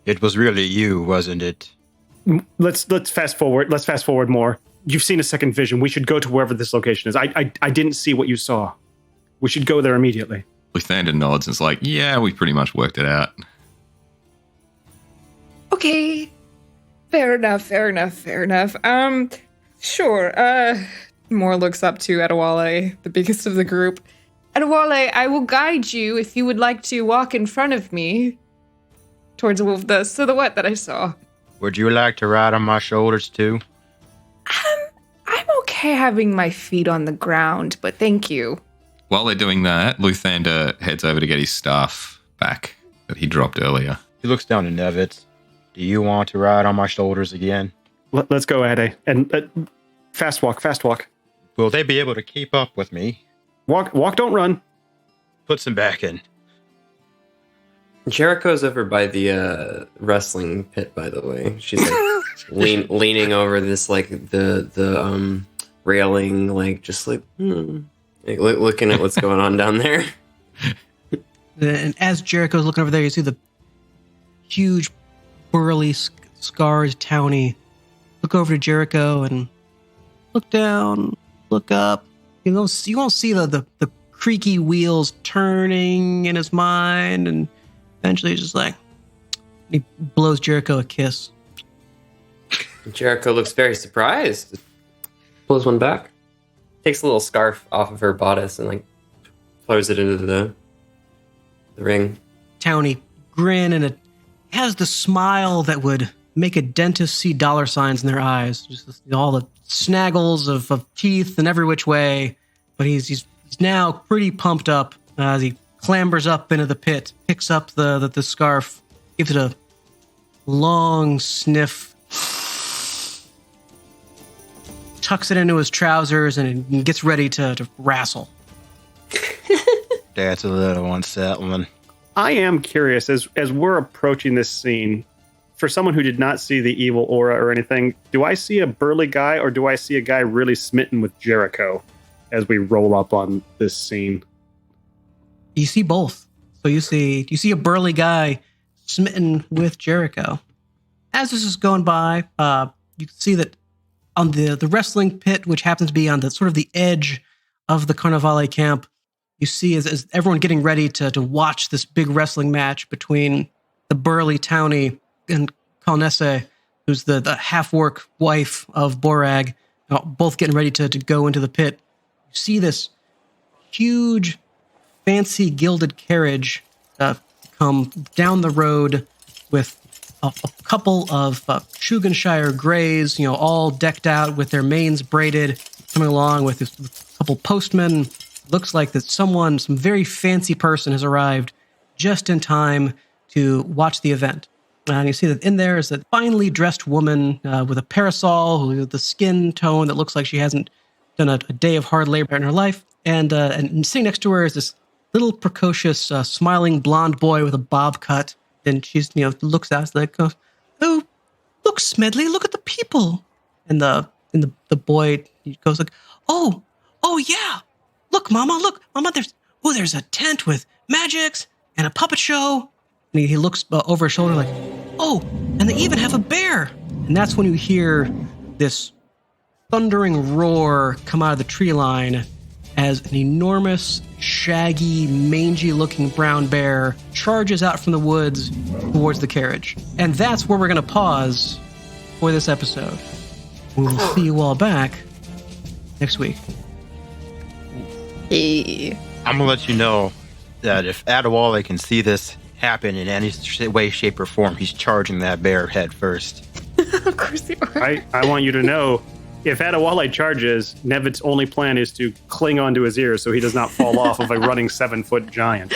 It was really you, wasn't it? Let's fast forward. Let's fast forward more. You've seen a second vision. We should go to wherever this location is. I didn't see what you saw. We should go there immediately. Lathander nods and is like, yeah, we pretty much worked it out. Okay. Fair enough. Sure. Moore looks up to Adewale, the biggest of the group. Adewale, I will guide you if you would like to walk in front of me towards the silhouette that I saw. Would you like to ride on my shoulders too? I'm okay having my feet on the ground, but thank you. While they're doing that, Lathander heads over to get his staff back that he dropped earlier. He looks down to Nevitz. Do you want to ride on my shoulders again? Let's go, Ade. And fast walk. Will they be able to keep up with me? Walk, don't run. Put some back in. Jericho's over by the wrestling pit, by the way. She's like leaning over this, like the railing, like just like, like looking at what's going on down there. And as Jericho's looking over there, you see the huge, burly, scarred townie look over to Jericho and look down, look up. You won't see the creaky wheels turning in his mind, and eventually he's just like, he blows Jericho a kiss. Jericho looks very surprised. Pulls one back. Takes a little scarf off of her bodice and like throws it into the ring. Townie grin, and it has the smile that would make a dentist see dollar signs in their eyes. Just all the snaggles of teeth in every which way. But he's now pretty pumped up as he clambers up into the pit, picks up the scarf, gives it a long sniff, tucks it into his trousers, and gets ready to wrestle. That's a little unsettling. I am curious, as we're approaching this scene, for someone who did not see the evil aura or anything, do I see a burly guy or do I see a guy really smitten with Jericho as we roll up on this scene? You see both. So you see a burly guy smitten with Jericho. As this is going by, you can see that on the wrestling pit, which happens to be on the sort of the edge of the Carnevale camp, you see as everyone getting ready to watch this big wrestling match between the burly townie and Kalnese, who's the half-orc wife of Borag, both getting ready to go into the pit. You see this huge, fancy gilded carriage come down the road with a couple of Shugenshire greys, all decked out with their manes braided, coming along with a couple postmen. Looks like that some very fancy person has arrived just in time to watch the event. And you see that in there is a finely dressed woman with a parasol, with the skin tone that looks like she hasn't done a day of hard labor in her life. And sitting next to her is this little precocious, smiling blonde boy with a bob cut. And she's, looks out like, oh, look, Smedley, look at the people. And the boy goes like, oh yeah, Look, Mama, there's a tent with magics and a puppet show. And he looks over his shoulder like, oh, and they even have a bear. And that's when you hear this thundering roar come out of the tree line as an enormous, shaggy, mangy-looking brown bear charges out from the woods towards the carriage. And that's where we're going to pause for this episode. We will see you all back next week. Hey. I'm gonna let you know that if Adewale can see this happen in any way, shape, or form, he's charging that bear head first. Of course you are. I want you to know, if Adewale charges, Nevit's only plan is to cling onto his ear so he does not fall off of a running 7-foot giant.